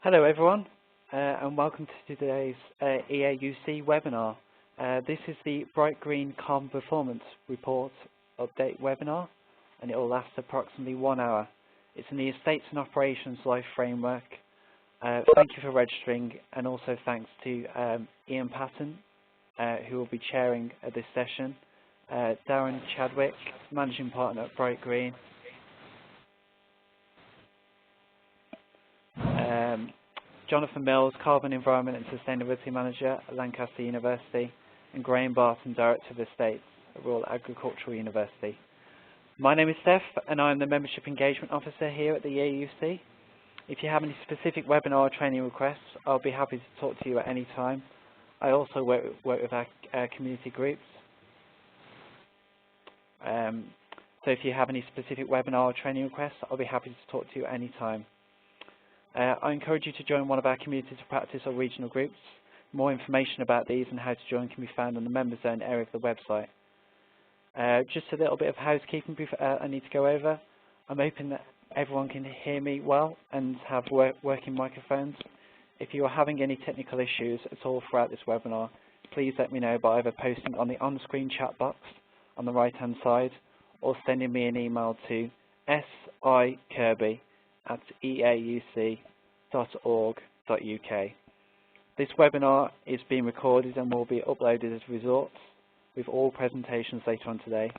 Hello everyone, and welcome to today's EAUC webinar. This is the Brite Green Carbon Performance Report Update webinar, and it will last approximately 1 hour. It's in the Estates and Operations Life Framework. Thank you for registering, and also thanks to Ian Patton, who will be chairing this session, Darren Chadwick, Managing Partner at Brite Green, Jonathan Mills, Carbon, Environment and Sustainability Manager at Lancaster University, and Graham Barton, Director of Estates at Royal Agricultural University. My name is Steph, and I'm the Membership Engagement Officer here at the EAUC. If you have any specific webinar or training requests, I'll be happy to talk to you at any time. I also work with our community groups. So if you have any specific webinar or training requests, I'll be happy to talk to you at any time. I encourage you to join one of our community to practice or regional groups. More information about these and how to join can be found on the Member Zone area of the website. Just a little bit of housekeeping I need to go over. I'm hoping that everyone can hear me well and have working microphones. If you are having any technical issues at all throughout this webinar, please let me know by either posting on the on-screen chat box on the right-hand side or sending me an email to sikirby@eauc.org.uk. This webinar is being recorded and will be uploaded as results with all presentations later on today.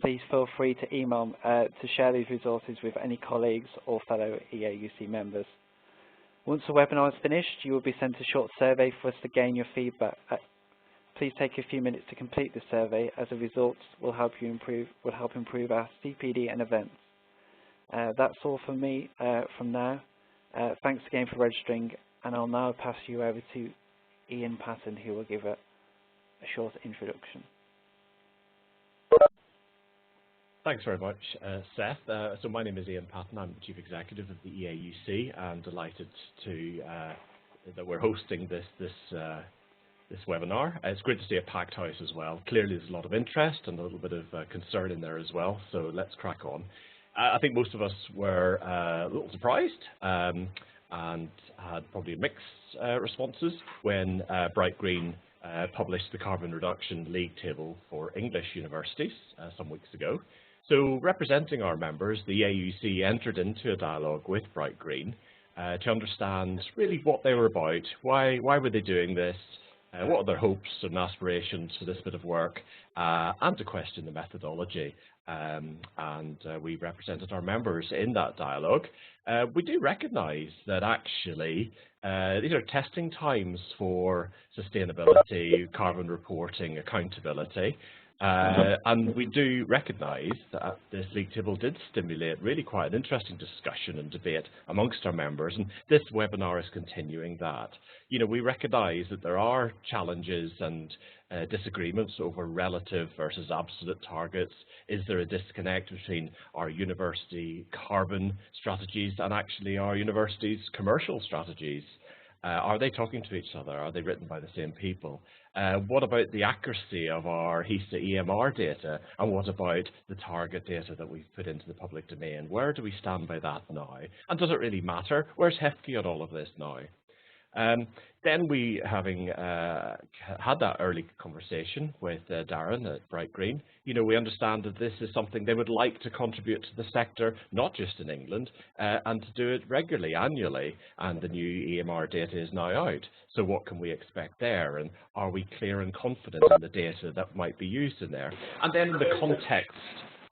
Please feel free to email to share these resources with any colleagues or fellow EAUC members. Once the webinar is finished, you will be sent a short survey for us to gain your feedback. Please take a few minutes to complete the survey, as the results will help improve our CPD and events. That's all from me from now. Thanks again for registering, and I'll now pass you over to Ian Patton, who will give a short introduction. Thanks very much, Seth. So my name is Ian Patton. I'm the Chief Executive of the EAUC. I'm delighted to that we're hosting this webinar. It's great to see a packed house as well. Clearly there's a lot of interest and a little bit of concern in there as well, so let's crack on. I think most of us were a little surprised and had probably mixed responses when Brite Green published the Carbon Reduction League Table for English universities some weeks ago. So representing our members, the EAUC entered into a dialogue with Brite Green to understand really what they were about, why were they doing this, what are their hopes and aspirations for this bit of work, and to question the methodology. We represented our members in that dialogue. We do recognise that actually these are testing times for sustainability, carbon reporting, accountability. And we do recognise that this league table did stimulate really quite an interesting discussion and debate amongst our members, and this webinar is continuing that. You know, we recognise that there are challenges and disagreements over relative versus absolute targets. Is there a disconnect between our university carbon strategies and actually our university's commercial strategies? Are they talking to each other? Are they written by the same people? What about the accuracy of our HESA EMR data? And what about the target data that we've put into the public domain? Where do we stand by that now? And does it really matter? Where's HEFCE on all of this now? Then we, having had that early conversation with Darren at Brite Green, you know, we understand that this is something they would like to contribute to the sector, not just in England, and to do it regularly, annually, and the new EMR data is now out. So what can we expect there, and are we clear and confident in the data that might be used in there? And then in the context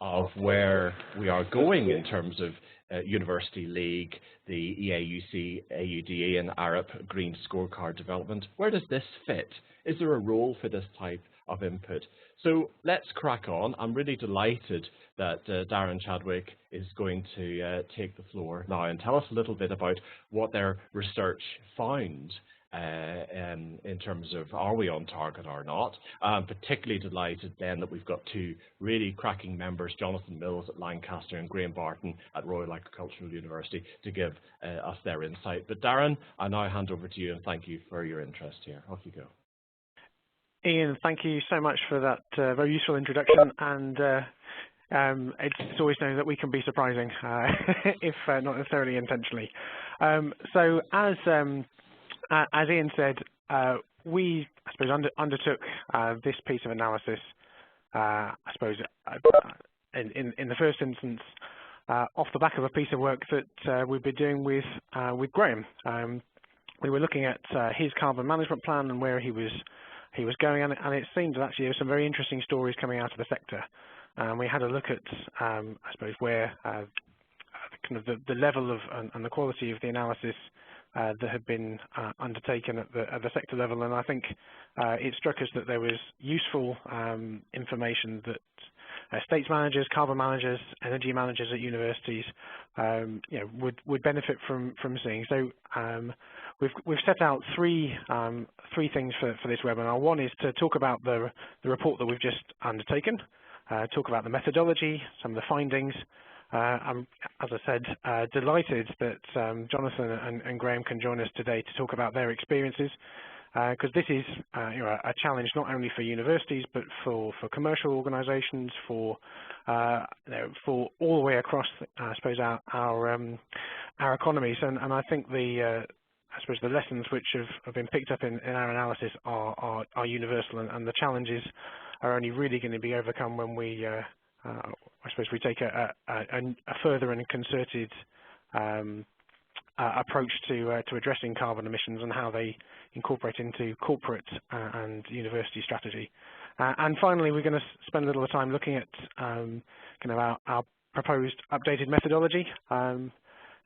of where we are going in terms of University League, the EAUC, AUDE and ARUP Green Scorecard development, where does this fit? Is there a role for this type of input? So let's crack on. I'm really delighted that Darren Chadwick is going to take the floor now and tell us a little bit about what their research found in terms of are we on target or not. I'm particularly delighted then that we've got two really cracking members, Jonathan Mills at Lancaster and Graham Barton at Royal Agricultural University, to give us their insight. But Darren, I now hand over to you and thank you for your interest here. Off you go. Ian, thank you so much for that very useful introduction, and It's always known that we can be surprising, if not necessarily intentionally. So as Ian said, we, I suppose, undertook this piece of analysis, I suppose, in the first instance, off the back of a piece of work that we've been doing with Graham. We were looking at his carbon management plan and where he was going, and it seemed that actually there were some very interesting stories coming out of the sector. We had a look at, I suppose, where kind of the level of and the quality of the analysis that had been undertaken at the sector level, and I think it struck us that there was useful information that estates managers, carbon managers, energy managers at universities, would benefit from seeing. So we've set out three things for this webinar. One is to talk about the report that we've just undertaken, talk about the methodology, some of the findings. I'm, as I said, delighted that Jonathan and Graham can join us today to talk about their experiences, because this is a challenge not only for universities but for commercial organisations, for all the way across, I suppose, our economies. And I think I suppose the lessons which have been picked up in our analysis are universal, and the challenges are only really going to be overcome when we, I suppose, we take a further and concerted approach to addressing carbon emissions and how they incorporate into corporate and university strategy. And finally, we're going to spend a little time looking at kind of our proposed updated methodology.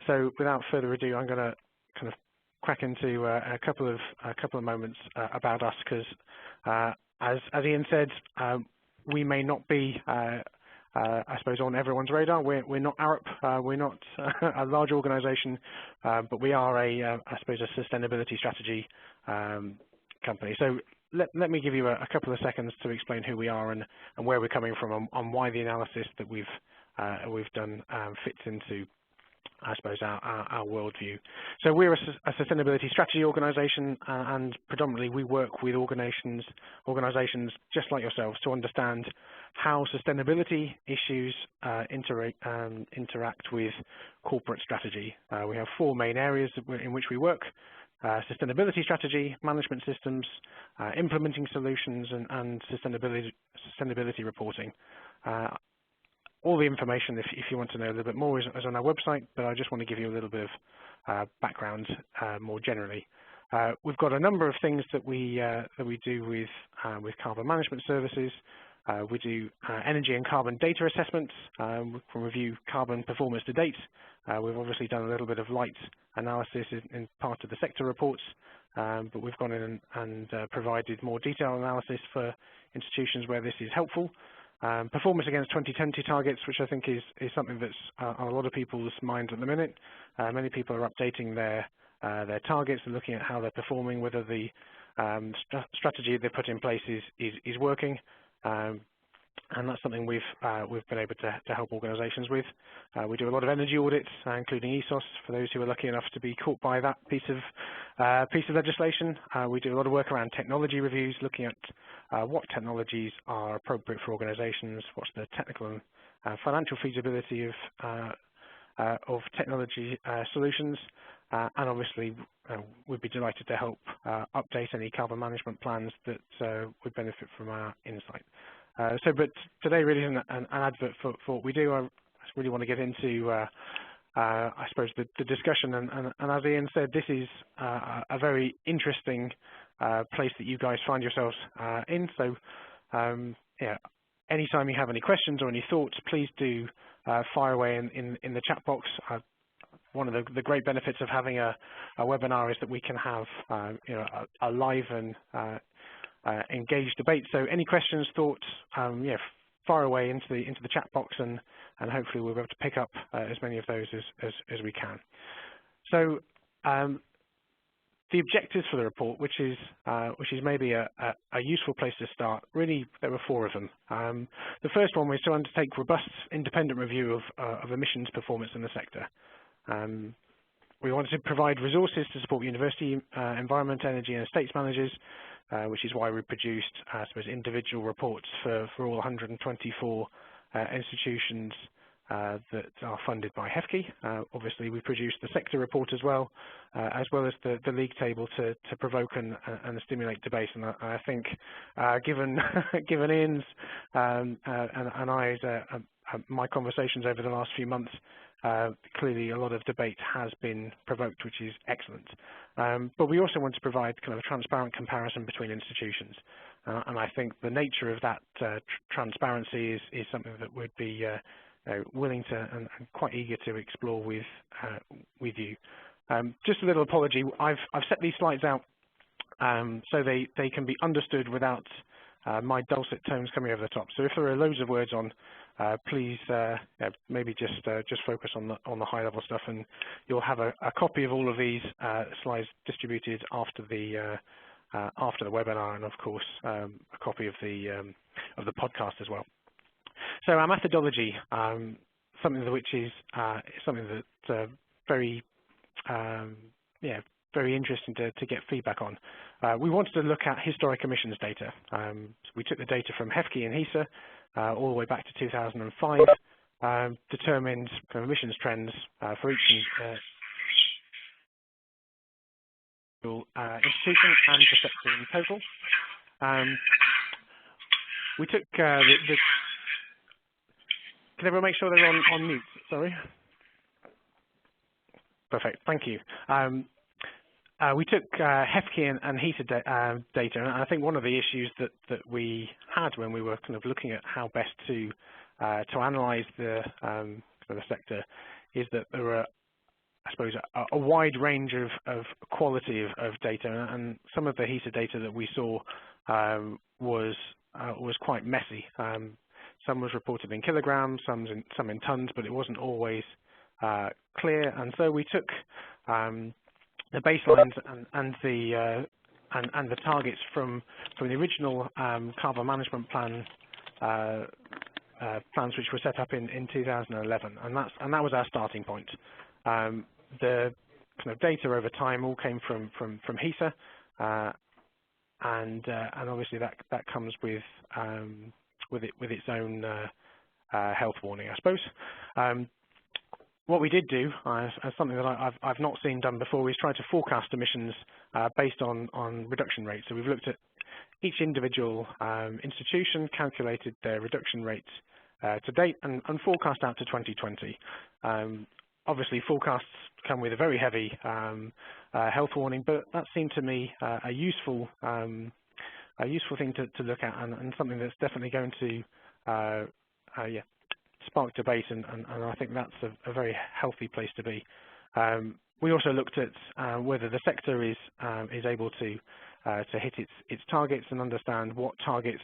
So without further ado, I'm going to kind of crack into a couple of moments about us, because as Ian said, we may not be I suppose on everyone's radar. We're not ARUP, we're not a large organisation, but we are I suppose, a sustainability strategy company. So let me give you a couple of seconds to explain who we are and where we're coming from, and why the analysis that we've done fits into, I suppose, our worldview. So we're a sustainability strategy organisation, and predominantly we work with organisations just like yourselves to understand how sustainability issues interact with corporate strategy. We have four main areas in which we work: sustainability strategy, management systems, implementing solutions, and sustainability reporting. All the information, if you want to know a little bit more, is on our website, but I just want to give you a little bit of background more generally. We've got a number of things that we do with carbon management services. We do energy and carbon data assessments. We can review carbon performance to date. We've obviously done a little bit of light analysis in part of the sector reports, but we've gone in and provided more detailed analysis for institutions where this is helpful. Performance against 2020 targets, which I think is something that's on a lot of people's minds at the minute. Many people are updating their targets and looking at how they're performing, whether the strategy they put in place is working, and that's something we've been able to help organisations with. We do a lot of energy audits, including ESOS, for those who are lucky enough to be caught by that piece of legislation. We do a lot of work around technology reviews, looking at what technologies are appropriate for organisations, what's the technical and financial feasibility of technology solutions, and obviously we'd be delighted to help update any carbon management plans that would benefit from our insight. But today really isn't an advert for what we do. I really want to get into, I suppose, the discussion. And as Ian said, this is a very interesting place that you guys find yourselves in. So, yeah, anytime you have any questions or any thoughts, please do fire away in the chat box. One of the great benefits of having a webinar is that we can have a live and engaged debate. So any questions, thoughts, yeah, fire away into the chat box, and hopefully we'll be able to pick up as many of those as we can. So the objectives for the report, which is maybe a useful place to start. Really, there were four of them. The first one was to undertake robust, independent review of emissions performance in the sector. We wanted to provide resources to support university, environment, energy, and estates managers, which is why we produced, I suppose, individual reports for all 124 institutions that are funded by HEFCE. Obviously, we produced the sector report as well as the league table to provoke and stimulate debate. And I think, given Ian's and I's my conversations over the last few months, clearly a lot of debate has been provoked, which is excellent. But we also want to provide kind of a transparent comparison between institutions. And I think the nature of that transparency is something that would be willing to and quite eager to explore with you. Just a little apology. I've set these slides out so they can be understood without my dulcet tones coming over the top. So if there are loads of words on, please maybe just focus on the high level stuff, and you'll have a copy of all of these slides distributed after the webinar, and of course a copy of the podcast as well. So our methodology, something which is something that's very interesting to get feedback on. We wanted to look at historic emissions data. So we took the data from HEFCE and HESA all the way back to 2005, determined kind of emissions trends for each institution and the sector in total. We took can everyone make sure they're on mute? Sorry. Perfect. Thank you. We took HEFCE and HESA data, and I think one of the issues that we had when we were kind of looking at how best to analyse the sector is that there were, I suppose, a wide range of quality of data, and some of the HESA data that we saw was quite messy. Some was reported in kilograms, some in tons, but it wasn't always clear. And so we took the baselines and the targets from the original carbon management plan plans which were set up in 2011, and that was our starting point. The kind of data over time all came from HESA, and obviously that comes with its own health warning, I suppose. What we did do, as something that I've not seen done before, is try to forecast emissions based on reduction rates. So we've looked at each individual institution, calculated their reduction rates to date, and forecast out to 2020. Obviously, forecasts come with a very heavy health warning, but that seemed to me a useful thing to look at, and something that's definitely going to spark debate, and I think that's a very healthy place to be. We also looked at whether the sector is able to hit its targets and understand what targets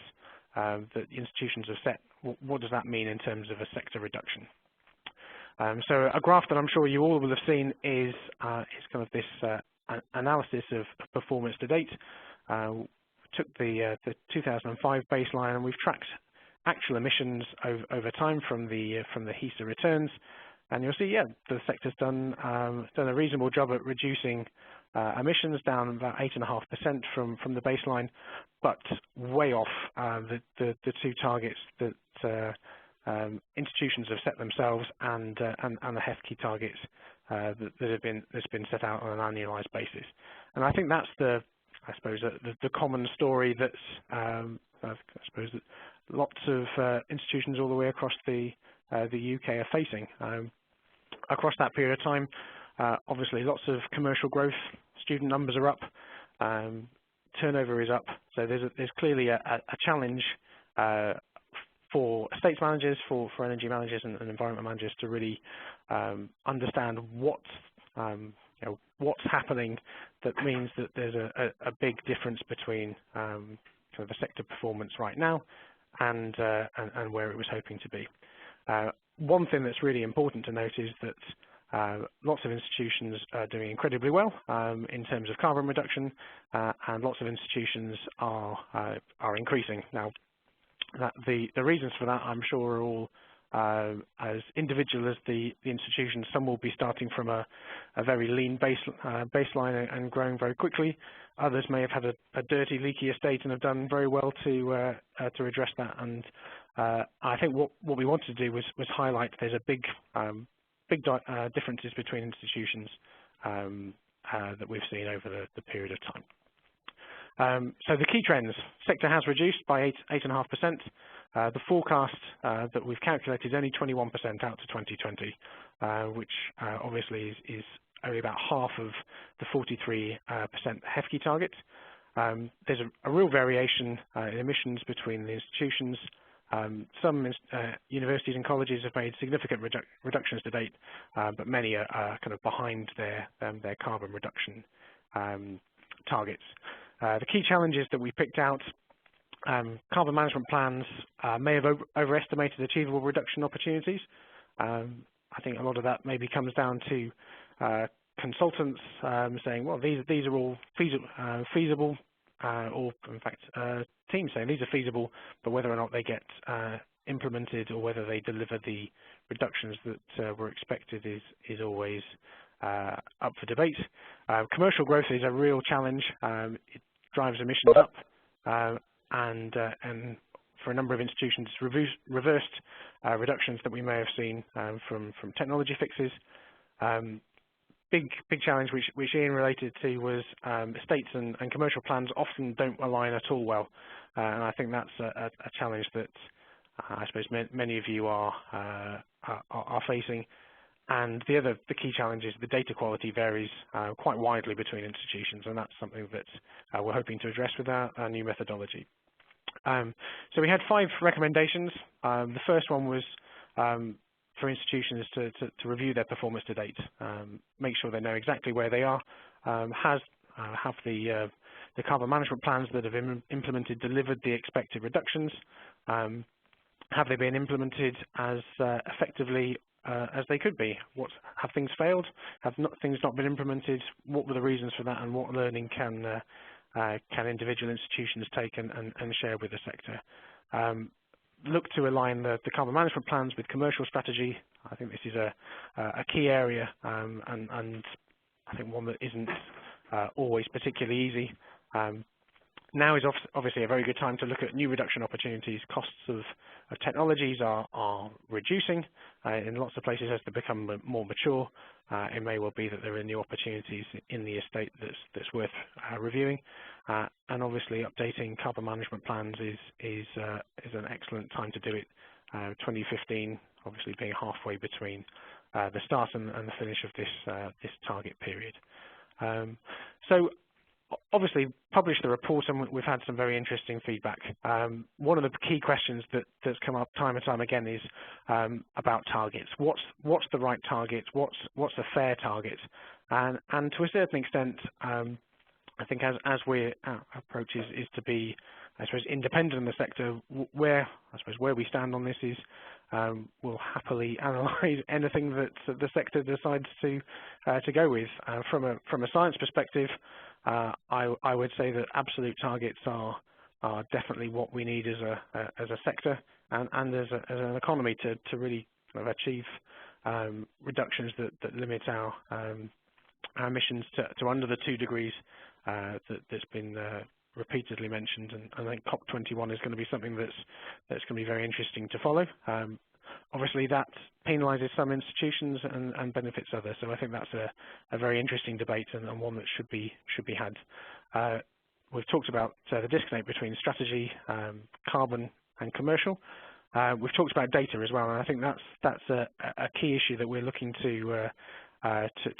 that institutions have set. What does that mean in terms of a sector reduction? So a graph that I'm sure you all will have seen is kind of this analysis of performance to date. Took the 2005 baseline, and we've tracked actual emissions over time from the HESA returns, and you'll see, the sector's done a reasonable job at reducing emissions, down about 8.5% from the baseline, but way off the two targets that institutions have set themselves, and the HEFCE targets that's been set out on an annualised basis. And I think that's the common story that's I suppose that lots of institutions all the way across the UK are facing. Across that period of time, obviously lots of commercial growth, student numbers are up, turnover is up, so there's clearly a challenge for estates managers, for energy managers and environment managers to really understand what's happening that means that there's a big difference between kind of the sector performance right now and where it was hoping to be. One thing that's really important to note is that lots of institutions are doing incredibly well in terms of carbon reduction, and lots of institutions are increasing. Now, the reasons for that, I'm sure, are all as individual as the institutions. Some will be starting from a very lean baseline and growing very quickly. Others may have had a dirty, leaky estate and have done very well to address that. And I think what we wanted to do was highlight there's a big differences between institutions that we've seen over the period of time. So the key trends: sector has reduced by 8.5%. The forecast that we've calculated is only 21% out to 2020, which obviously is only about half of the 43% HEFKI target. There's a real variation in emissions between the institutions. Some universities and colleges have made significant reductions to date, but many are kind of behind their carbon reduction targets. The key challenges that we picked out: carbon management plans may have overestimated achievable reduction opportunities. I think a lot of that maybe comes down to consultants saying, well, these are all feasible, or in fact teams saying these are feasible, but whether or not they get implemented or whether they deliver the reductions that were expected is always up for debate. Commercial growth is a real challenge. It drives emissions up, and for a number of institutions, reversed reductions that we may have seen from technology fixes. Big challenge which Ian related to was estates and commercial plans often don't align at all well, and I think that's a challenge that I suppose many of you are facing. And the key challenge is the data quality varies quite widely between institutions, and that's something that we're hoping to address with our new methodology. So we had 5 recommendations. The first one was for institutions to review their performance to date, make sure they know exactly where they are, have the carbon management plans that have been implemented delivered the expected reductions, have they been implemented as effectively as they could be? Have things failed? Have things not been implemented? What were the reasons for that, and what learning can individual institutions take and share with the sector? Look to align the carbon management plans with commercial strategy. I think this is a key area, and I think one that isn't always particularly easy. Now is obviously a very good time to look at new reduction opportunities. Costs of technologies are reducing in lots of places as they become more mature. It may well be that there are new opportunities in the estate that's worth reviewing, and obviously updating carbon management plans is an excellent time to do it. 2015 obviously being halfway between the start and the finish of this target period. So obviously published the report, and we've had some very interesting feedback. One of the key questions that's come up time and time again is about targets. What's the right target? What's a fair target? And to a certain extent, I think as our approach is to be, I suppose, independent in the sector. Where we stand on this is we'll happily analyse anything that the sector decides to go with. From a science perspective, I would say that absolute targets are definitely what we need as a sector and as an economy to really kind of achieve reductions that limit our emissions to under the 2 degrees that's been repeatedly mentioned. And I think COP21 is going to be something that's going to be very interesting to follow. Obviously, that penalises some institutions and benefits others. So I think that's a very interesting debate and one that should be had. We've talked about the disconnect between strategy, carbon, and commercial. We've talked about data as well, and I think that's a key issue that we're looking to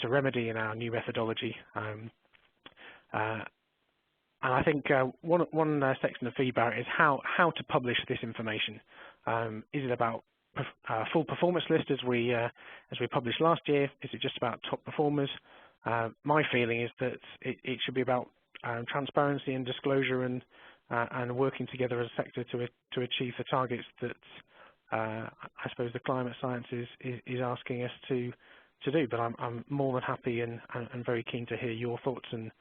remedy in our new methodology. And I think one section of feedback is how to publish this information. Is it about full performance list as we published last year? Is it just about top performers? My feeling is that it should be about transparency and disclosure and working together as a sector to achieve the targets that I suppose the climate science is asking us to do. But I'm more than happy and very keen to hear your thoughts and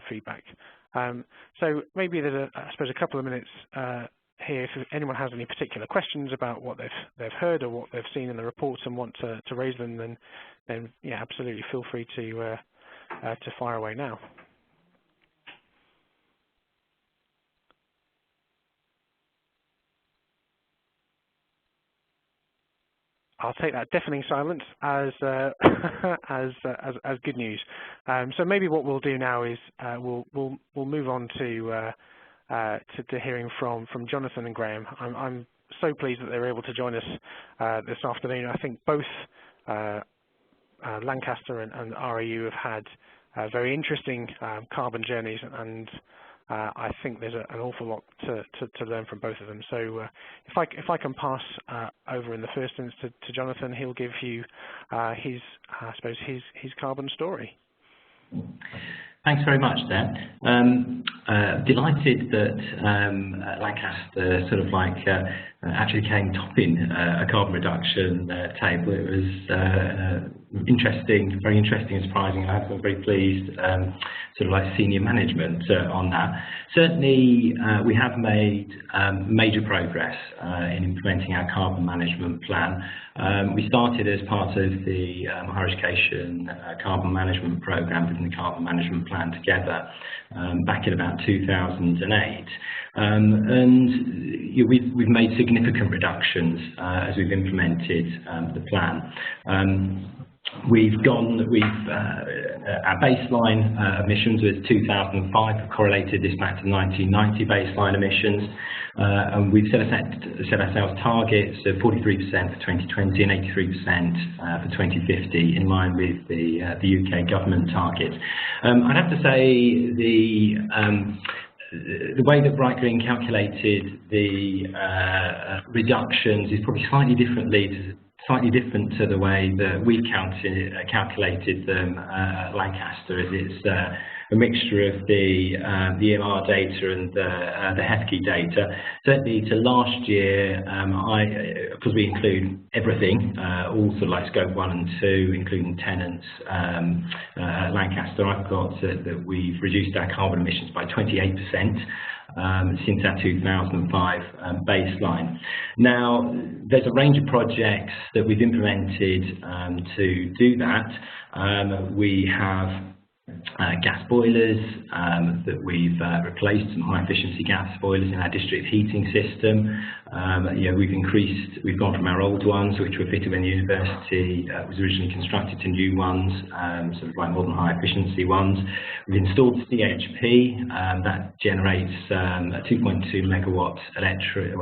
feedback. So maybe there's I suppose a couple of minutes here if anyone has any particular questions about what they've heard or what they've seen in the reports and want to raise them, then yeah, absolutely feel free to fire away now. I'll take that deafening silence as as good news. So maybe what we'll do now is we'll move on to hearing from Jonathan and Graham. I'm so pleased that they were able to join us this afternoon. I think both Lancaster and RAU have had very interesting carbon journeys, and I think there's an awful lot to learn from both of them. So if I can pass over in the first instance to Jonathan, he'll give you his carbon story. Thanks very much, Dan. Delighted that Lancaster sort of like actually came top in a carbon reduction table. It was interesting, very interesting and surprising. I'm very pleased, sort of like senior management on that. Certainly, we have made major progress in implementing our carbon management plan. We started as part of the higher education carbon management program, putting the carbon management plan together back in about 2008. And we've made significant reductions as we've implemented the plan. Our baseline emissions was 2005, we've correlated this back to 1990 baseline emissions, and we've set ourselves targets of 43% for 2020 and 83% for 2050, in line with the UK government target. I'd have to say the way that Brite Green calculated the reductions is probably slightly different to the way that we've calculated them at Lancaster, as it's a mixture of the EMR data and the HEFKI data. Certainly to last year, because we include everything, all sort of like scope 1 and 2, including tenants at Lancaster, I've got that we've reduced our carbon emissions by 28%. Since our 2005 baseline. Now, there's a range of projects that we've implemented to do that. We have gas boilers that we've replaced, some high efficiency gas boilers in our district heating system. We've gone from our old ones, which were fitted when the university was originally constructed, to new ones, sort of like modern high efficiency ones. We've installed CHP that generates a 2.2 megawatts electric,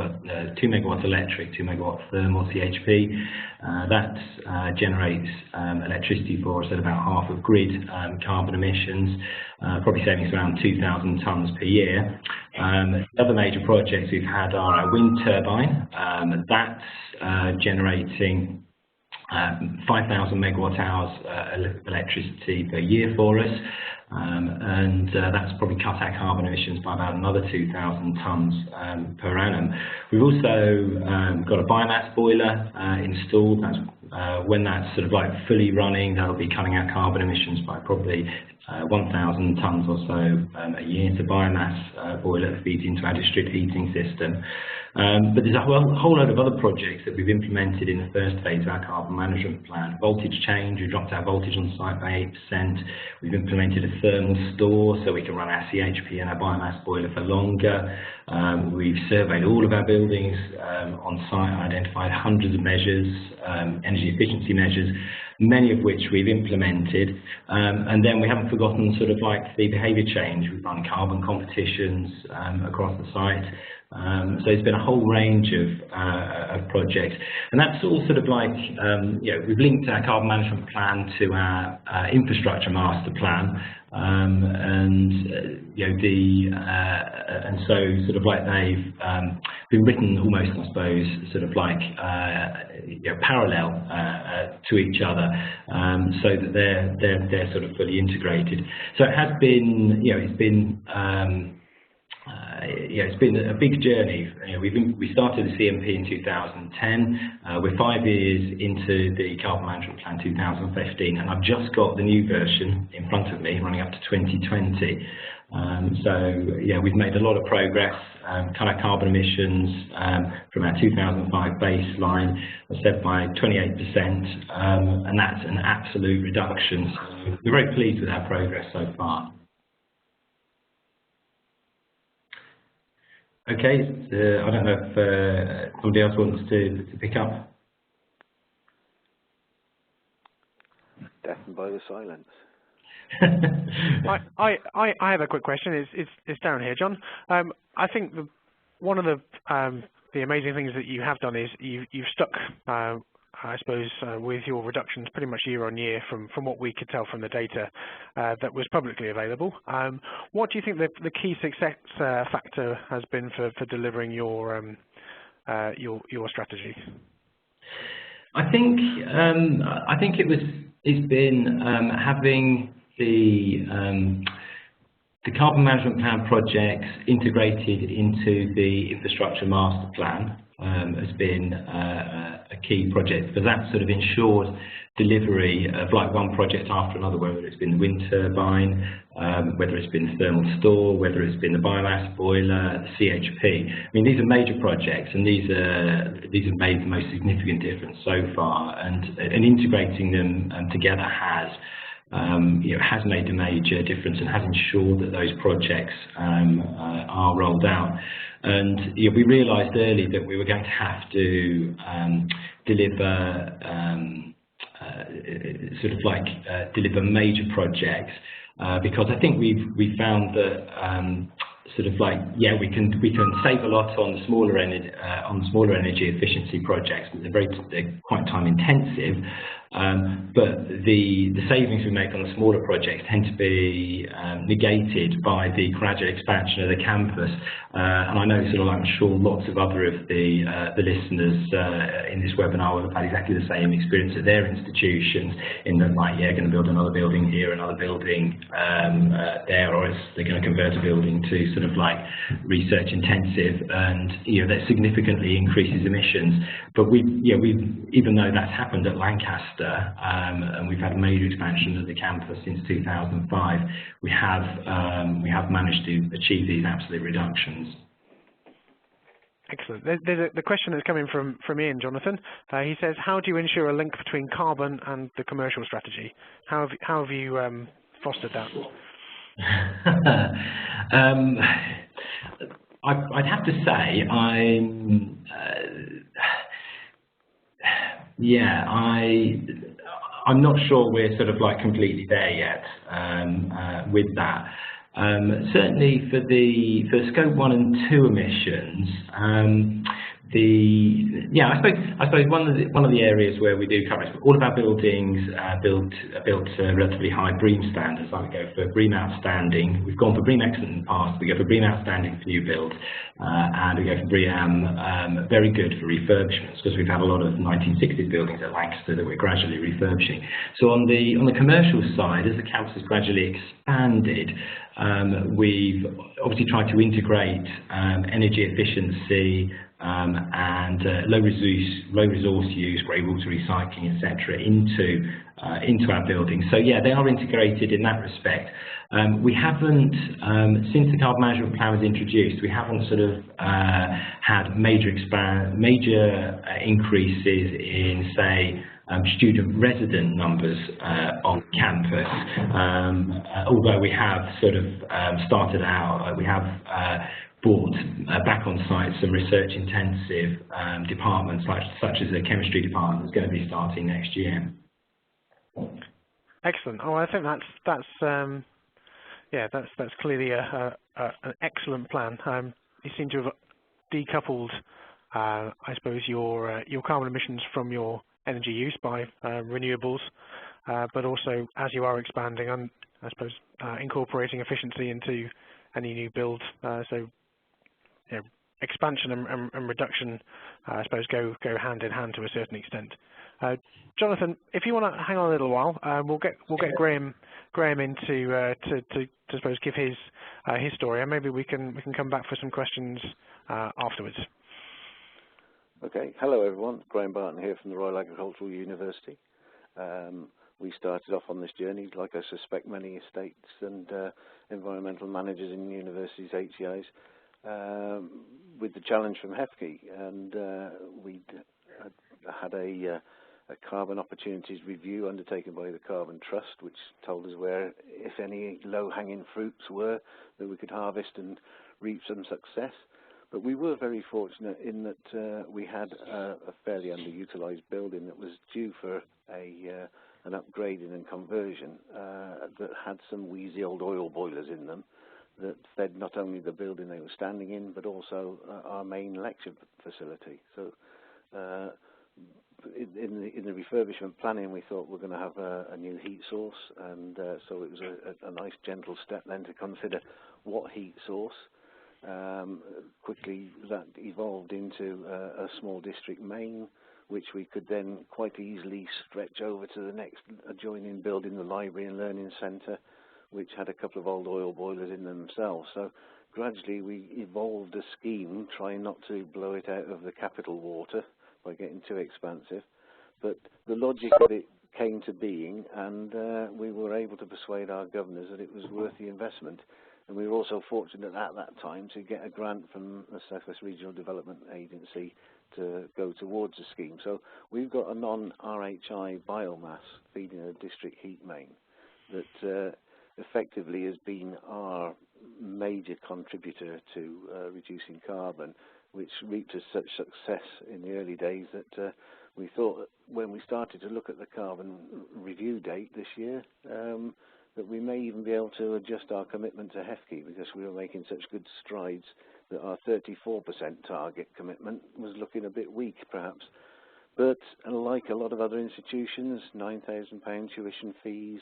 2 megawatts electric, 2 megawatt thermal CHP. That generates electricity for us at about half of grid carbon emissions, probably saving us around 2,000 tonnes per year. Other major projects we've had are our wind turbine. That's generating 5,000 megawatt hours of electricity per year for us, and that's probably cut our carbon emissions by about another 2,000 tonnes per annum. We've also got a biomass boiler installed. When that's sort of like fully running, that'll be cutting our carbon emissions by probably 1,000 tonnes or so a year. It's a biomass boiler that feeds into our district heating system. But there's a whole load of other projects that we've implemented in the first phase of our carbon management plan. Voltage change, we dropped our voltage on site by 8%. We've implemented a thermal store so we can run our CHP and our biomass boiler for longer. We've surveyed all of our buildings on site and identified hundreds of measures, energy efficiency measures, many of which we've implemented. And then we haven't forgotten sort of like the behaviour change. We've run carbon competitions across the site. So it's been a whole range of projects, and that's all sort of like we've linked our carbon management plan to our infrastructure master plan, and so sort of like they've been written almost, I suppose, sort of like parallel to each other, so that they're sort of fully integrated. So it has been, it's been it's been a big journey. We started the CMP in 2010. We're 5 years into the Carbon Management Plan 2015, and I've just got the new version in front of me, running up to 2020. So yeah, we've made a lot of progress. Cut our carbon emissions from our 2005 baseline, as said, by 28%, and that's an absolute reduction. So we're very pleased with our progress so far. Okay, I don't know if somebody else wants to pick up. Deafened by the silence. I have a quick question. It's Darren here, John. I think one of the amazing things that you have done is you've stuck, I suppose, with your reductions pretty much year on year from what we could tell from the data that was publicly available. What do you think the key success factor has been for delivering your strategy? I think it's been having the carbon management plan projects integrated into the infrastructure master plan has been a key project, because that sort of ensured delivery of like one project after another, whether it's been the wind turbine, whether it's been the thermal store, whether it's been the biomass boiler, the CHP. I mean, these are major projects, and these have made the most significant difference so far, and integrating them together has made a major difference and has ensured that those projects are rolled out. And we realised early that we were going to have to deliver deliver major projects, because I think we found that we can save a lot on the smaller energy efficiency projects, but they're quite time intensive. But the savings we make on the smaller projects tend to be negated by the gradual expansion of the campus. And I know I'm sure lots of other of the listeners in this webinar will have had exactly the same experience at their institutions, in that going to build another building here, another building there, or they're going to convert a building to research intensive, and that significantly increases emissions. But even though that's happened at Lancaster, and we've had major expansion of the campus since 2005, we have managed to achieve these absolute reductions. Excellent. There's the question that's coming from Ian, Jonathan. He says, how do you ensure a link between carbon and the commercial strategy? How have you fostered that? I'd have to say I'm not sure we're completely there yet with that. Certainly for scope 1 and 2 emissions, I suppose one of the areas where we do cover it, all of our buildings are built to relatively high BREEAM standards. We go for BREEAM Outstanding. We've gone for BREEAM Excellent in the past. We go for BREEAM Outstanding for new builds, and we go for BREEAM Very Good for refurbishments, because we've had a lot of 1960s buildings at Lancaster that we're gradually refurbishing. So on the commercial side, as the campus has gradually expanded, we've obviously tried to integrate energy efficiency and low resource use, grey water recycling, etc., into our buildings. So yeah, they are integrated in that respect. We haven't, since the carbon management plan was introduced, we haven't had major increases in, say, student resident numbers on campus, although we have started out, we have brought back on site some research intensive departments such as the chemistry department that's going to be starting next year. Excellent. Oh, I think that's clearly an excellent plan. You seem to have decoupled, I suppose, your carbon emissions from your energy use by renewables, but also as you are expanding, and I suppose incorporating efficiency into any new build. So expansion and reduction, I suppose, go hand in hand to a certain extent. Jonathan, if you want to hang on a little while, we'll get Graham Graham in to suppose give his story, and maybe we can come back for some questions afterwards. Okay. Hello, everyone. Graham Barton here from the Royal Agricultural University. We started off on this journey, like I suspect many estates and environmental managers in universities, HEIs, with the challenge from HEFCE, and we had a carbon opportunities review undertaken by the Carbon Trust, which told us where, if any, low-hanging fruits were that we could harvest and reap some success. But we were very fortunate in that we had a fairly underutilised building that was due for an upgrading and conversion that had some wheezy old oil boilers in them that fed not only the building they were standing in, but also our main lecture facility. So in the refurbishment planning, we thought we're going to have a new heat source, and so it was a nice gentle step then to consider what heat source. Quickly that evolved into a small district main, which we could then quite easily stretch over to the next adjoining building, the Library and Learning Centre, which had a couple of old oil boilers in themselves. So gradually we evolved a scheme, trying not to blow it out of the capital water by getting too expansive. But the logic of it came to being, and we were able to persuade our governors that it was worth the investment. And we were also fortunate at that time to get a grant from the South West Regional Development Agency to go towards the scheme. So we've got a non-RHI biomass feeding a district heat main that effectively has been our major contributor to reducing carbon, which reaped us such success in the early days that we thought that when we started to look at the carbon review date this year, that we may even be able to adjust our commitment to HEFCE, because we were making such good strides that our 34% target commitment was looking a bit weak, perhaps. But like a lot of other institutions, £9,000 tuition fees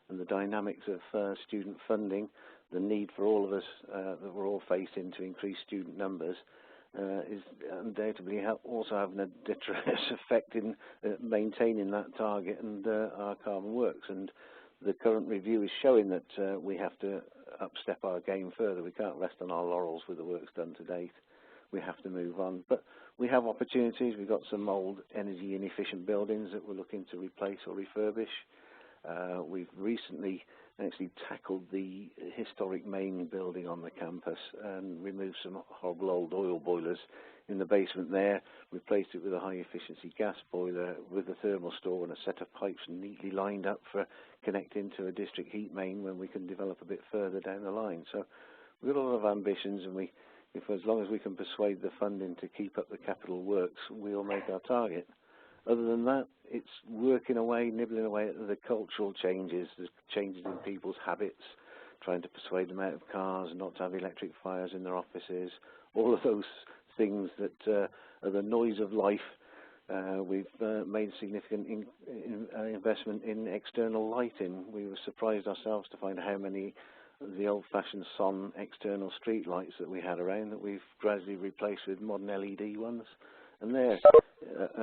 and the dynamics of student funding, the need for all of us that we're all facing to increase student numbers is undoubtedly also having a detrimental effect in maintaining that target and our carbon works. And the current review is showing that we have to upstep our game further. We can't rest on our laurels with the works done to date. We have to move on. But we have opportunities. We've got some old energy inefficient buildings that we're looking to replace or refurbish. We've recently actually tackled the historic main building on the campus and removed some horrible old oil boilers in the basement there, replaced it with a high efficiency gas boiler with a thermal store and a set of pipes neatly lined up for connecting to a district heat main when we can develop a bit further down the line. So we've got a lot of ambitions, and if as long as we can persuade the funding to keep up the capital works, we'll make our target. Other than that, it's working away, nibbling away at the cultural changes, the changes in people's habits, trying to persuade them out of cars, not to have electric fires in their offices, all of those things that are the noise of life. We've made significant investment in external lighting. We were surprised ourselves to find how many of the old-fashioned SON external street lights that we had around that we've gradually replaced with modern LED ones. And they're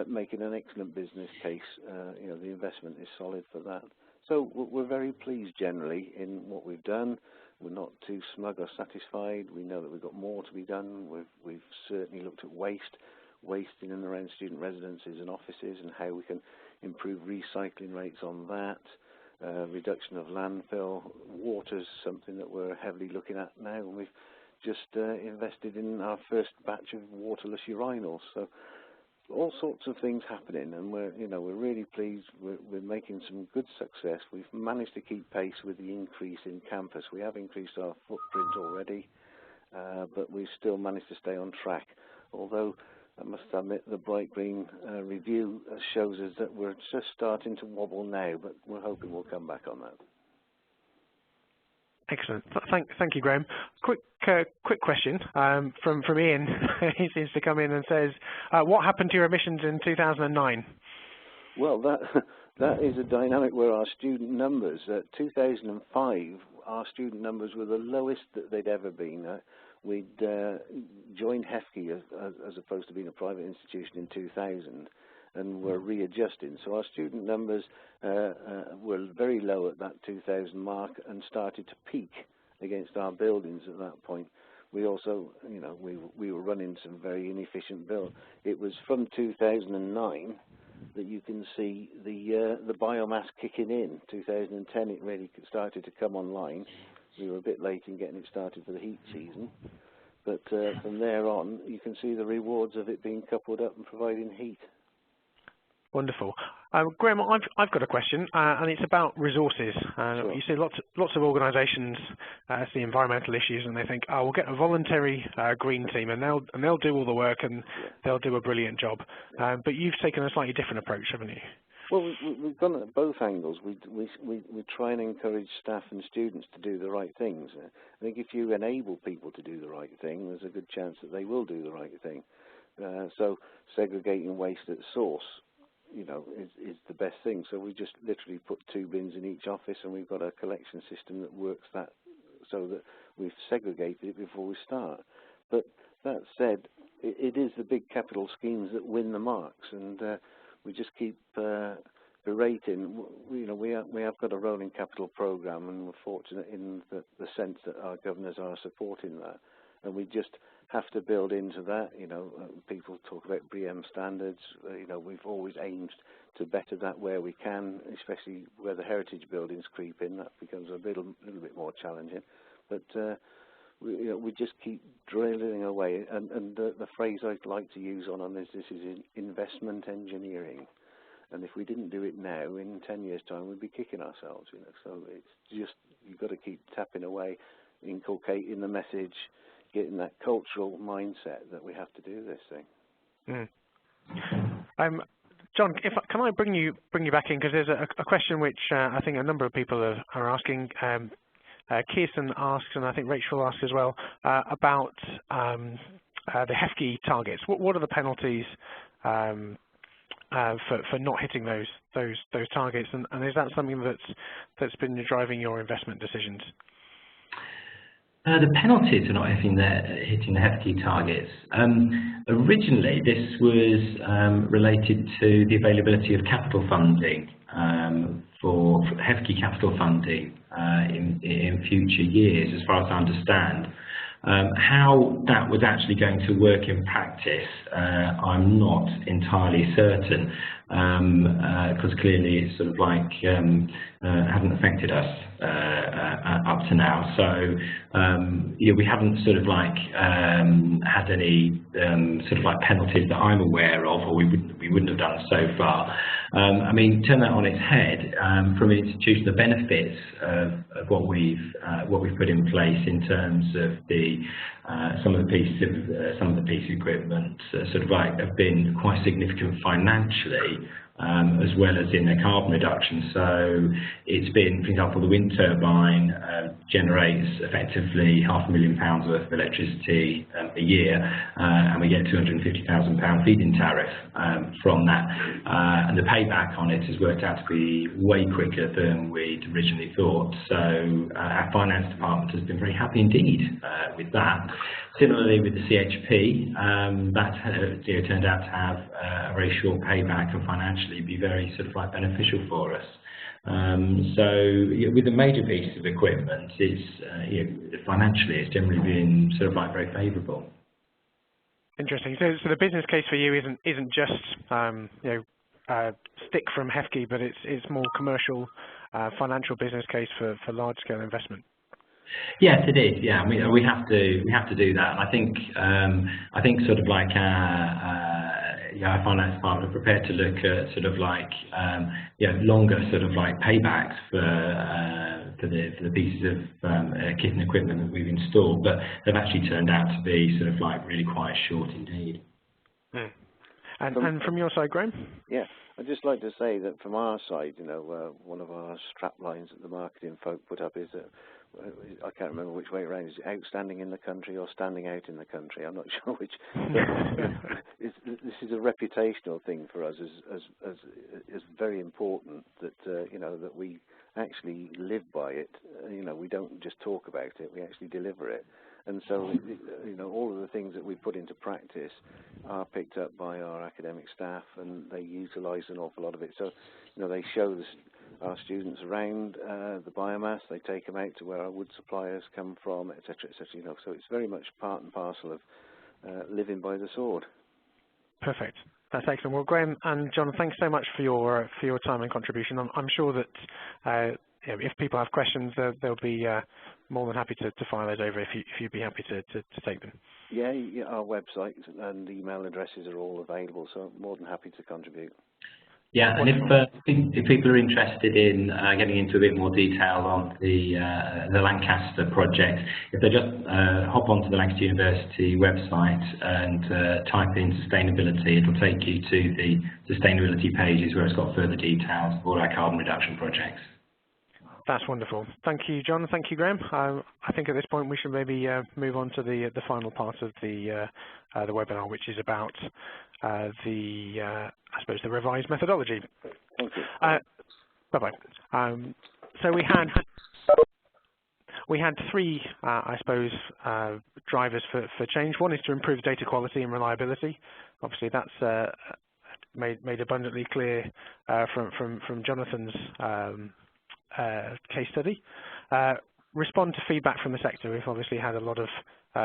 making an excellent business case. The investment is solid for that. So we're very pleased generally in what we've done. We're not too smug or satisfied. We know that we've got more to be done. We've certainly looked at waste in and around student residences and offices, and how we can improve recycling rates on that. Reduction of landfill. Water's something that we're heavily looking at now, and we've just invested in our first batch of waterless urinals. So all sorts of things happening, and we're really pleased. We're making some good success. We've managed to keep pace with the increase in campus. We have increased our footprint already, but we've still managed to stay on track. Although I must admit the Brite Green review shows us that we're just starting to wobble now, but we're hoping we'll come back on that. Excellent. Thank you, Graham. Quick question from Ian. He seems to come in and says, what happened to your emissions in 2009? Well, that is a dynamic where our student numbers, 2005, our student numbers were the lowest that they'd ever been. We'd joined HEFCE as opposed to being a private institution in 2000, and we're readjusting. So our student numbers were very low at that 2000 mark and started to peak against our buildings at that point. We also, you know, we were running some very inefficient build. It was from 2009 that you can see the biomass kicking in. 2010 it really started to come online. We were a bit late in getting it started for the heat season, but from there on you can see the rewards of it being coupled up and providing heat. Wonderful. Graham, I've got a question, and it's about resources. Sure. You see lots of organisations see environmental issues, and they think, oh, we'll get a voluntary green team, and they'll do all the work, and they'll do a brilliant job. But you've taken a slightly different approach, haven't you? Well, we've gone at both angles. We try and encourage staff and students to do the right things. I think if you enable people to do the right thing, there's a good chance that they will do the right thing. So segregating waste at source, you know, is the best thing. So we just literally put 2 bins in each office, and we've got a collection system that works that so that we've segregated it before we start. But that said, it is the big capital schemes that win the marks, and we just keep berating. You know, we have got a rolling capital programme, and we're fortunate in the sense that our governors are supporting that, and we just have to build into that. You know, people talk about BREEAM standards. You know, we've always aimed to better that where we can, especially where the heritage buildings creep in. That becomes a little bit more challenging. But we just keep drilling away. And the phrase I'd like to use on this is investment engineering. And if we didn't do it now, in 10 years' time, we'd be kicking ourselves. You know, so it's just, you've got to keep tapping away, inculcating the message, getting that cultural mindset that we have to do this thing. John, can I bring you back in, because there's a question which I think a number of people are asking. Kirsten asks, and I think Rachel asks as well, about the HEFCE targets. What are the penalties for not hitting those targets, and is that something that's been driving your investment decisions? The penalties for not hitting the HEFCE targets. Originally, this was related to the availability of capital funding for HEFCE capital funding in future years, as far as I understand. How that was actually going to work in practice, I'm not entirely certain, because clearly it's sort of like hasn't affected us up to now. So yeah, we haven't sort of like had any sort of like penalties that I'm aware of, or we wouldn't have done so far. I mean, turn that on its head, from an institution, the benefits of what we've put in place in terms of some of the pieces of equipment sort of like have been quite significant financially, as well as in their carbon reduction. So it's been, for example, the wind turbine generates effectively £500,000 worth of electricity a year, and we get £250,000 feed-in tariff from that. And the payback on it has worked out to be way quicker than we'd originally thought. So our finance department has been very happy indeed with that. Similarly with the CHP, that turned out to have a very short payback and financially be very sort of like beneficial for us. So with the major pieces of equipment, it's financially it's generally been sort of like very favourable. Interesting. So the business case for you isn't just stick from HEFCE, but it's more commercial, financial business case for large scale investment. Yes, it is. Yeah, we have to do that. And I think sort of like our finance department are prepared to look at sort of like longer sort of like paybacks for the pieces of kit and equipment that we've installed, but they've actually turned out to be sort of like really quite short indeed. And from your side, Graham? Yeah, I'd just like to say that from our side, one of our strap lines that the marketing folk put up is that, I can't remember which way around, is it outstanding in the country or standing out in the country? I'm not sure which. This is a reputational thing for us as very important that that we actually live by it. We don't just talk about it, we actually deliver it. And so, you know, all of the things that we put into practice are picked up by our academic staff, and they utilise an awful lot of it. So, you know, they show our students around the biomass. They take them out to where our wood suppliers come from, etc., etc. You know, so it's very much part and parcel of living by the sword. Perfect. That's excellent. Well, Graham and John, thanks so much for your time and contribution. I'm sure that you know, if people have questions, they'll be more than happy to file those over if you'd be happy to take them. Yeah, our website and email addresses are all available, so I'm more than happy to contribute. Yeah, and if people are interested in getting into a bit more detail on the Lancaster project, if they just hop onto the Lancaster University website and type in sustainability, it'll take you to the sustainability pages where it's got further details of all our carbon reduction projects. That's wonderful. Thank you, John. Thank you, Graham. I think at this point we should maybe move on to the final part of the webinar, which is about I suppose the revised methodology. Thank you. Bye-bye. So we had three, I suppose, drivers for change. One is to improve data quality and reliability. Obviously, that's made abundantly clear from Jonathan's case study. Respond to feedback from the sector. We've obviously had a lot of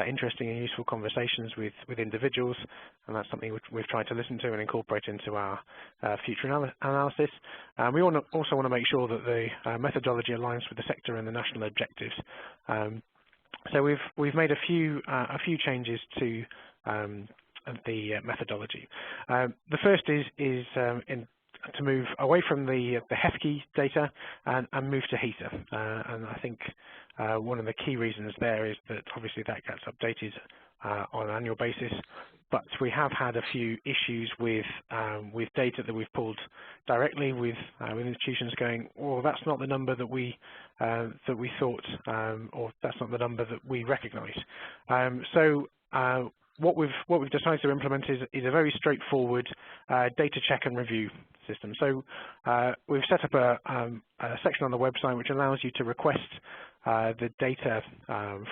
interesting and useful conversations with individuals, and that's something we've tried to listen to and incorporate into our future analysis. We also want to make sure that the methodology aligns with the sector and the national objectives. So we've made a few changes to the methodology. The first is to move away from the HEFKI data and move to HESA. And I think one of the key reasons there is that obviously that gets updated on an annual basis, but we have had a few issues with data that we've pulled directly with institutions going, well, that's not the number that we thought, or that's not the number that we recognise. What we've decided to implement is a very straightforward data check and review system. So we've set up a section on the website which allows you to request the data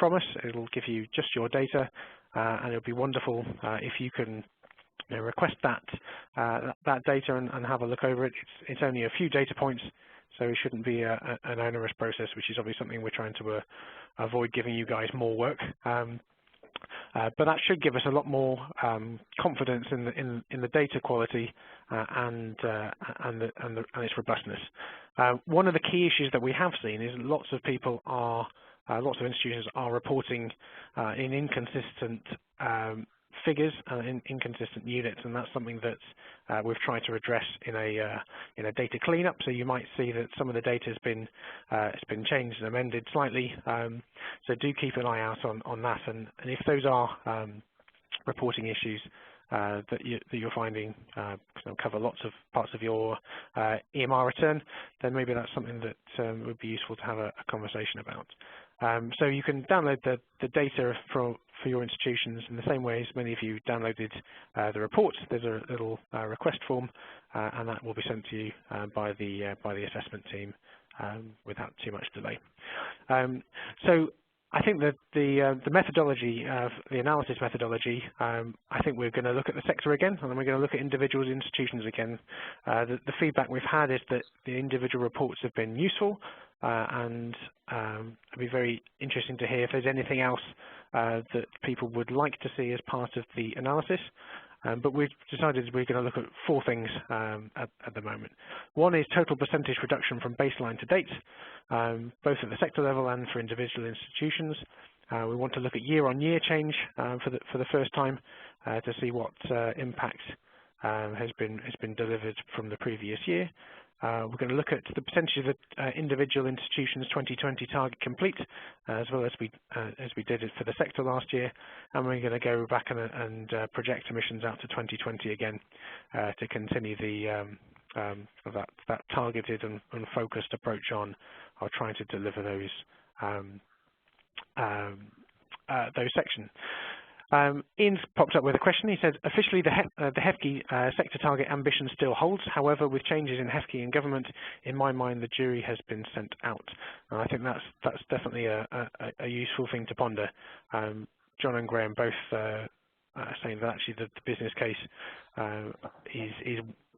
from us. It'll give you just your data, and it'll be wonderful if you can request that data and have a look over it. It's only a few data points, so it shouldn't be an onerous process, which is obviously something we're trying to avoid giving you guys more work. But that should give us a lot more confidence in the data quality and its robustness. One of the key issues that we have seen is lots of institutions are reporting in inconsistent figures and in inconsistent units, and that's something that we've tried to address in a data cleanup. So you might see that some of the data has been changed and amended slightly. So do keep an eye out on that, and if those are reporting issues that you're finding cover lots of parts of your EMR return, then maybe that's something that would be useful to have a conversation about. So you can download the data for your institutions in the same way as many of you downloaded the report. There's a little request form, and that will be sent to you by the assessment team without too much delay. So I think that the methodology, the analysis methodology, I think we're going to look at the sector again, and then we're going to look at individual institutions again. The feedback we've had is that the individual reports have been useful, and it'd be very interesting to hear if there's anything else that people would like to see as part of the analysis. But we've decided we're going to look at four things at the moment. One is total percentage reduction from baseline to date, both at the sector level and for individual institutions. We want to look at year-on-year change for the first time to see what impact has been delivered from the previous year. We're going to look at the percentage of individual institutions' 2020 target complete, as well as we did it for the sector last year, and we're going to go back and project emissions out to 2020 again to continue that targeted and focused approach on trying to deliver those sections. Ian's popped up with a question. He said, officially the HEFCE sector target ambition still holds. However, with changes in HEFCE and government, in my mind, the jury has been sent out. And I think that's definitely a useful thing to ponder. John and Graham both saying that actually the business case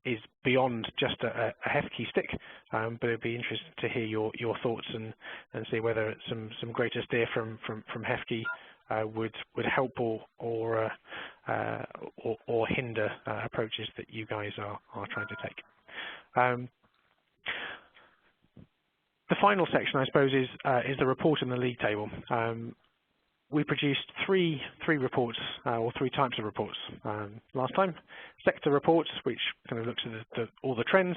is beyond just a HEFCE stick, but it'd be interesting to hear your thoughts and see whether some greater steer from HEFCE would help or hinder approaches that you guys are trying to take. The final section, I suppose, is the report in the league table. We produced three reports, or three types of reports last time. Sector reports, which kind of looks at all the trends.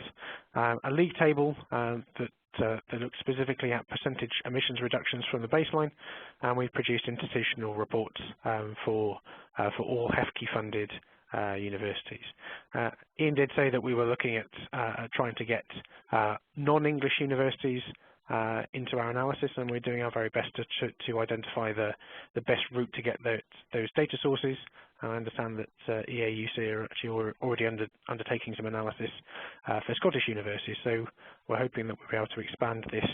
A league table that looks specifically at percentage emissions reductions from the baseline. And we've produced institutional reports for all HEFCE-funded universities. Ian did say that we were looking at trying to get non-English universities into our analysis, and we're doing our very best to identify the best route to get those data sources. I understand that EAUC are actually already undertaking some analysis for Scottish universities, so we're hoping that we'll be able to expand this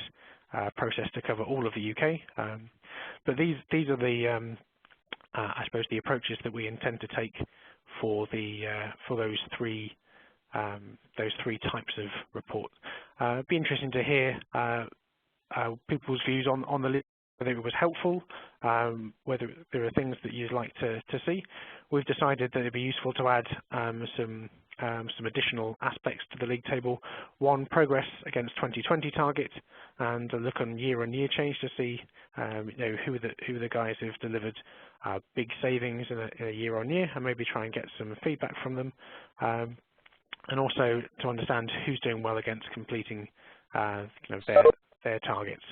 process to cover all of the UK. But these are the, I suppose, the approaches that we intend to take for those three types of report. It'd be interesting to hear people's views on the list, whether it was helpful, whether there are things that you'd like to see. We've decided that it'd be useful to add some additional aspects to the league table. One, progress against 2020 targets, and a look on year-on-year change to see who are the guys who've delivered big savings in a year-on-year, and maybe try and get some feedback from them. And also to understand who's doing well against completing their targets.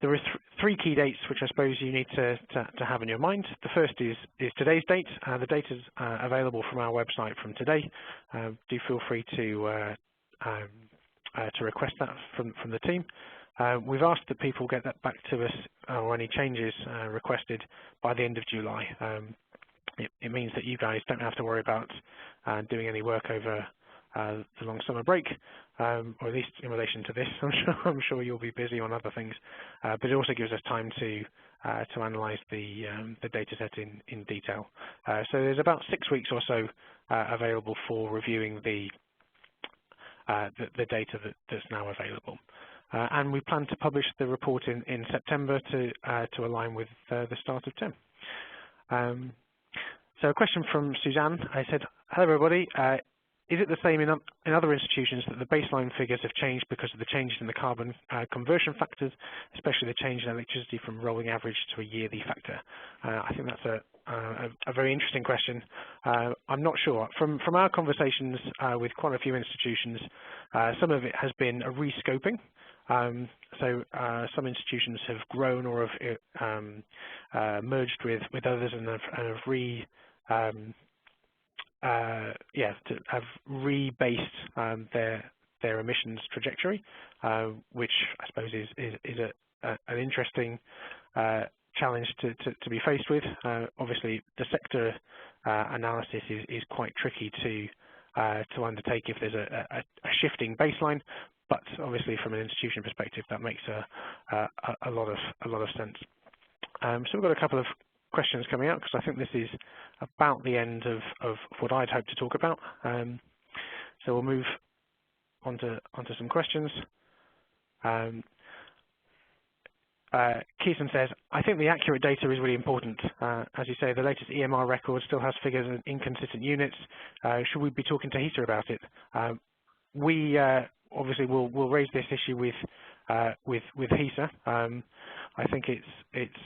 There are three key dates which I suppose you need to have in your mind. The first is today's date. The date is available from our website from today. Do feel free to request that from the team. We've asked that people get that back to us, or any changes requested, by the end of July. It means that you guys don't have to worry about doing any work over the long summer break, or at least in relation to this. I'm sure you'll be busy on other things, but it also gives us time to analyse the data set in detail. So there's about 6 weeks or so available for reviewing the data that's now available. And we plan to publish the report in September to align with the start of term. So a question from Suzanne. I said, hello everybody. Is it the same in other institutions that the baseline figures have changed because of the changes in the carbon conversion factors, especially the change in electricity from rolling average to a yearly factor? I think that's a very interesting question. I'm not sure. From our conversations with quite a few institutions, some of it has been a rescoping. So some institutions have grown or have merged with others and have have rebased their emissions trajectory, which I suppose is an interesting challenge to be faced with. Obviously, the sector analysis is quite tricky to undertake if there's a shifting baseline, but obviously from an institution perspective, that makes a lot of sense. So we've got a couple of questions coming out, because I think this is about the end of what I'd hoped to talk about. So we'll move onto some questions. Keeson says, I think the accurate data is really important. As you say, the latest EMR record still has figures in inconsistent units. Should we be talking to HESA about it? We obviously will raise this issue with HESA. I think it's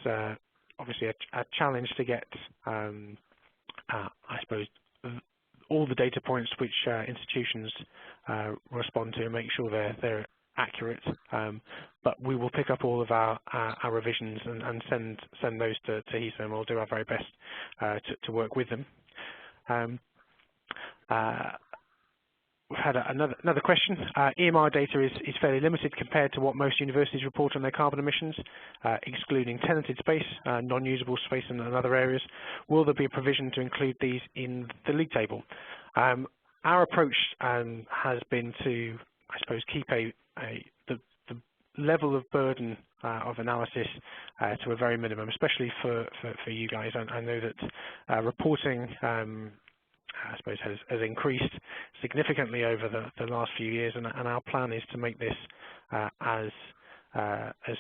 obviously a challenge to get, I suppose, all the data points which institutions respond to and make sure they're accurate. But we will pick up all of our revisions and send those to HESA, and we'll do our very best to work with them. had another question. EMR data is fairly limited compared to what most universities report on their carbon emissions, excluding tenanted space, non-usable space and other areas. Will there be a provision to include these in the league table? Our approach has been to, I suppose, keep the level of burden of analysis to a very minimum, especially for you guys. I know that reporting I suppose has increased significantly over the last few years, and our plan is to make this as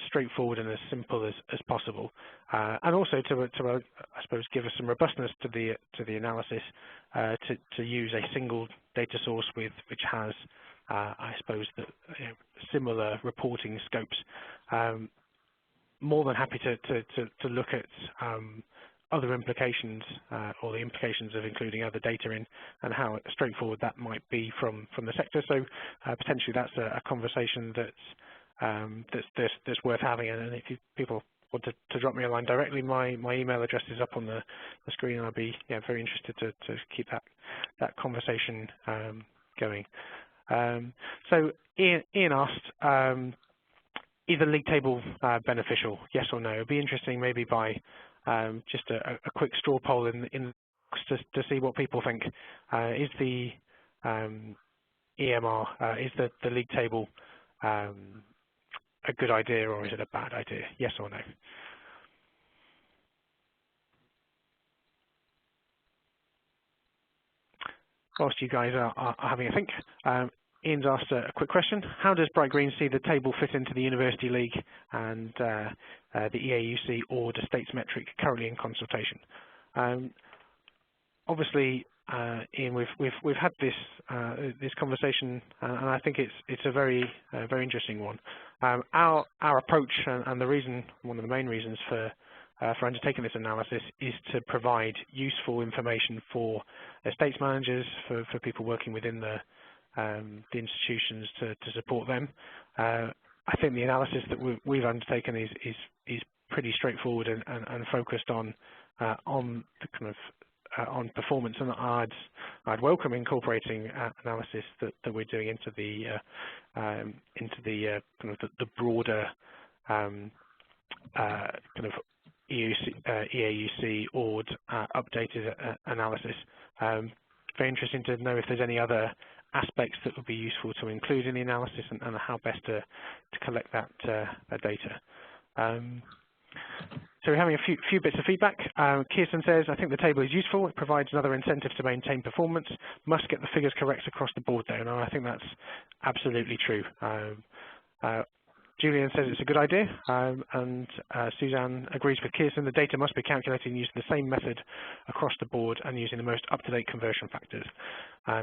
straightforward and as simple as possible, and also to I suppose give us some robustness to the analysis, to use a single data source which has I suppose similar reporting scopes. More than happy to look at other implications or the implications of including other data in, and how straightforward that might be from the sector. So potentially that's a conversation that's worth having. And if people want to drop me a line directly, my email address is up on the screen, and I'll be very interested to keep that conversation going. So Ian asked, is the league table beneficial? Yes or no? It'd be interesting maybe by just a quick straw poll to see what people think. Is the EMR, is the league table a good idea, or is it a bad idea? Yes or no? Whilst you guys are having a think, Ian's asked a quick question. How does Brite Green see the table fit into the University League and the EAUC or the States metric currently in consultation? Obviously, Ian, we've had this conversation, and I think it's a very interesting one. Our approach and the reason, one of the main reasons for undertaking this analysis, is to provide useful information for estates managers, for people working within the institutions to support them. I think the analysis that we've undertaken is pretty straightforward and focused on the kind of on performance, and I'd welcome incorporating analysis that we're doing into the kind of the broader kind of EAUC AUDE updated analysis. Very interesting to know if there's any other aspects that would be useful to include in the analysis, and how best to collect that data. So we're having a few bits of feedback. Kirsten says, I think the table is useful. It provides another incentive to maintain performance. Must get the figures correct across the board, though, and I think that's absolutely true. Julian says it's a good idea, and Suzanne agrees with Kirsten. The data must be calculated using the same method across the board and using the most up-to-date conversion factors. I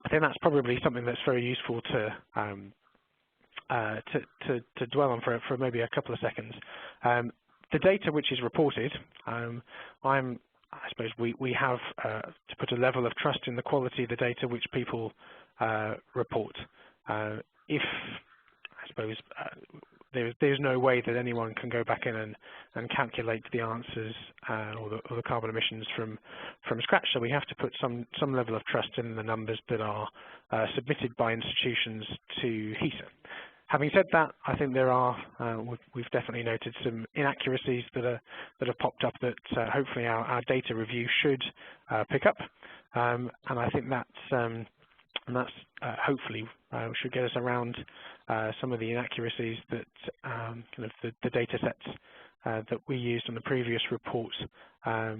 think that's probably something that's very useful to dwell on for maybe a couple of seconds. The data which is reported, I suppose we have to put a level of trust in the quality of the data which people report. If I suppose there's no way that anyone can go back in and calculate the answers or the carbon emissions from scratch, so we have to put some level of trust in the numbers that are submitted by institutions to HESA. Having said that, I think there are we've definitely noted some inaccuracies that have popped up that hopefully our data review should pick up, and I think that's hopefully should get us around some of the inaccuracies that kind of the data sets that we used on the previous reports, I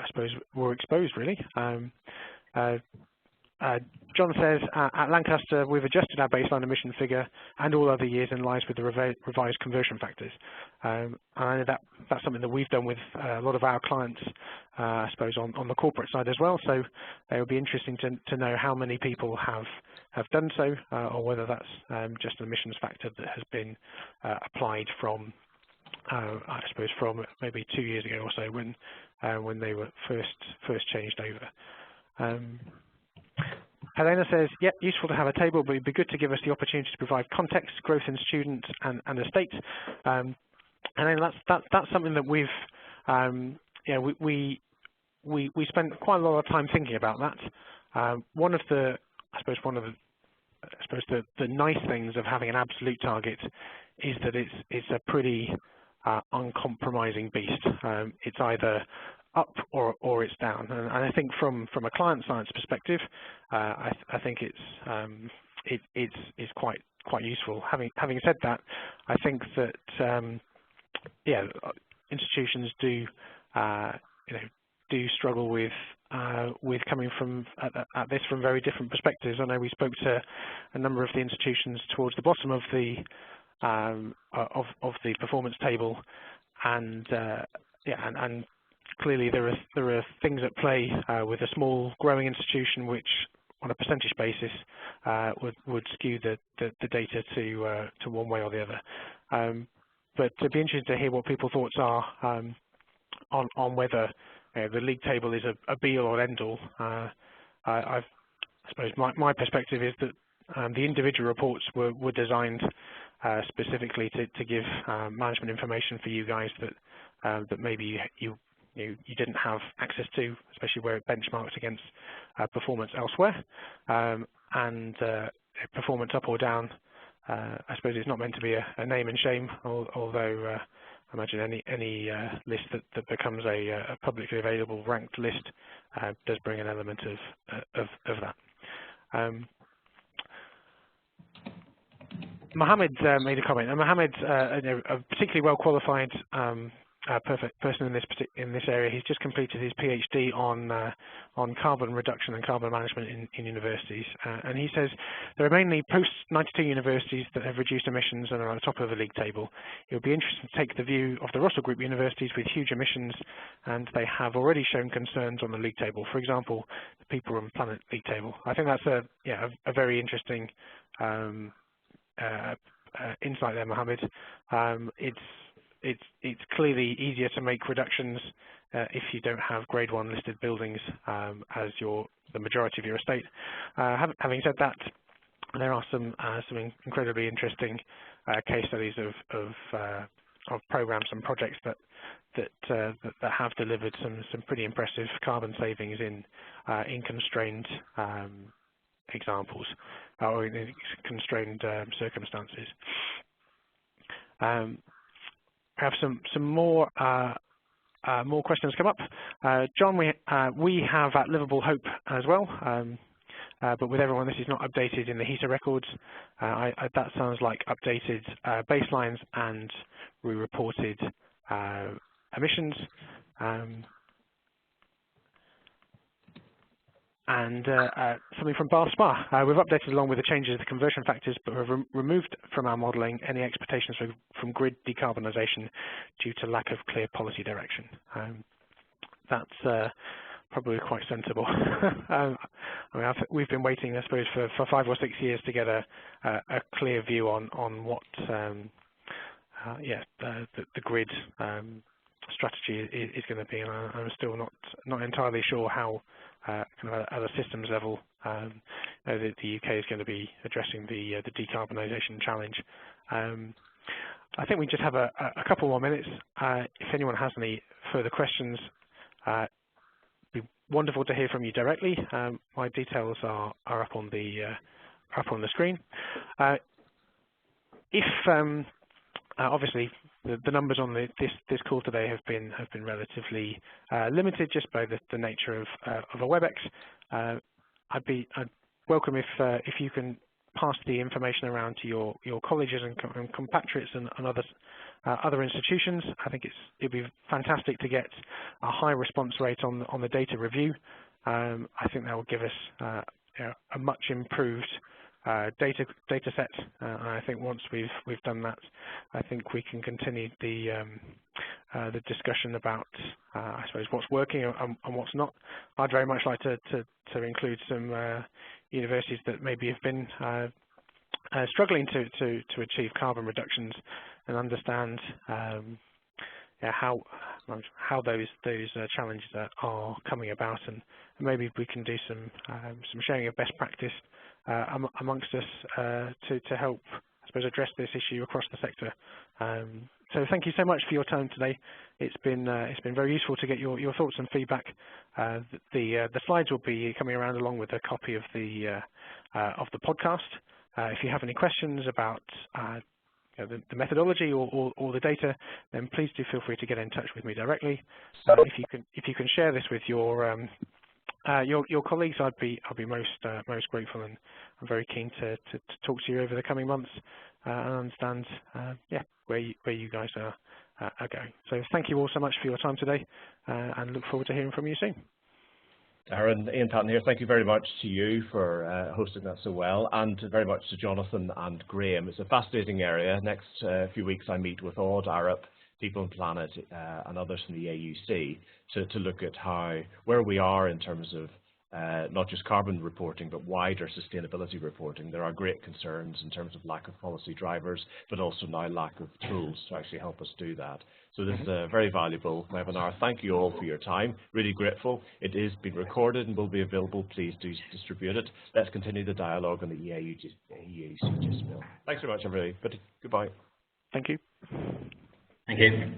suppose, were exposed really. John says, at Lancaster, we've adjusted our baseline emission figure and all other years in line with the revised conversion factors. And I know that's something that we've done with a lot of our clients, I suppose, on the corporate side as well. So it would be interesting to know how many people have done so, or whether that's just an emissions factor that has been applied from, I suppose, from maybe 2 years ago or so when they were first changed over. Helena says, yep, useful to have a table, but it'd be good to give us the opportunity to provide context, growth in students and estates. And then that's something that we've, we spent quite a lot of time thinking about that. One of the suppose one of the nice things of having an absolute target is that it's a pretty uncompromising beast. It's either up or it's down, and I think from a client science perspective, I think it's quite useful. Having said that, I think that yeah, institutions do do struggle with coming at this from very different perspectives. I know we spoke to a number of the institutions towards the bottom of the performance table, and yeah, and clearly there are things at play with a small growing institution which, on a percentage basis, would skew the data to one way or the other. But it'd be interesting to hear what people's thoughts are on whether the league table is a be-all or end-all. I suppose my perspective is that the individual reports were designed specifically to give management information for you guys that maybe you didn't have access to, especially where it benchmarks against performance elsewhere. And performance up or down, I suppose it's not meant to be a name and shame, although I imagine any list that becomes a publicly available ranked list does bring an element of that. Mohammed made a comment, and Mohammed's a particularly well qualified perfect person in this area. He's just completed his PhD on carbon reduction and carbon management in universities, and he says there are mainly post-92 universities that have reduced emissions and are on the top of the league table. It would be interesting to take the view of the Russell Group universities with huge emissions, and they have already shown concerns on the league table. For example, the People and Planet league table. I think that's a very interesting insight there, Mohammed. It's clearly easier to make reductions if you don't have grade 1 listed buildings as the majority of your estate. Having said that, there are some incredibly interesting case studies of programs and projects that have delivered some pretty impressive carbon savings in constrained examples or in constrained circumstances. I have some more questions come up. John, we have at Liverpool Hope as well, but with everyone, this is not updated in the HESA records. That sounds like updated baselines and re-reported emissions. And something from Bath Spa. We've updated along with the changes of the conversion factors, but we've removed from our modelling any expectations from grid decarbonisation due to lack of clear policy direction. That's probably quite sensible. I mean, we've been waiting, I suppose, for 5 or 6 years to get a clear view on what, the grid strategy is going to be, and I'm still not entirely sure how, kind of at a systems level, the UK is going to be addressing the decarbonisation challenge. I think we just have a couple more minutes. If anyone has any further questions, it'd be wonderful to hear from you directly. My details are up on the screen. If obviously the numbers on this call today have been relatively limited just by the nature of a WebEx. I'd welcome if you can pass the information around to your colleges and compatriots and other institutions. I think it'd be fantastic to get a high response rate on the data review. I think that will give us a much improved data set, and I think once we've done that, I think we can continue the discussion about I suppose what's working and what's not. I'd very much like to include some universities that maybe have been struggling to achieve carbon reductions and understand how those challenges are coming about, and maybe we can do some sharing of best practice amongst us to help, I suppose, address this issue across the sector. So thank you so much for your time today. It's been very useful to get your thoughts and feedback. The slides will be coming around along with a copy of the podcast. If you have any questions about the methodology or the data, then please do feel free to get in touch with me directly. If you can share this with your colleagues, I'd be most grateful, and I'm very keen to talk to you over the coming months and understand where you guys are going. So thank you all so much for your time today, and look forward to hearing from you soon. Aaron, Ian Patton here. Thank you very much to you for hosting that so well, and very much to Jonathan and Graham. It's a fascinating area. Next few weeks I meet with AUDE, ARUP, People and Planet, and others from the EAUC to look at where we are in terms of not just carbon reporting, but wider sustainability reporting. There are great concerns in terms of lack of policy drivers, but also now lack of tools to actually help us do that. So this is a very valuable webinar. Thank you all for your time. Really grateful. It is being recorded and will be available. Please do distribute it. Let's continue the dialogue on the EAUC GISMIL. Thanks very much, everybody. Goodbye. Thank you. Thank you.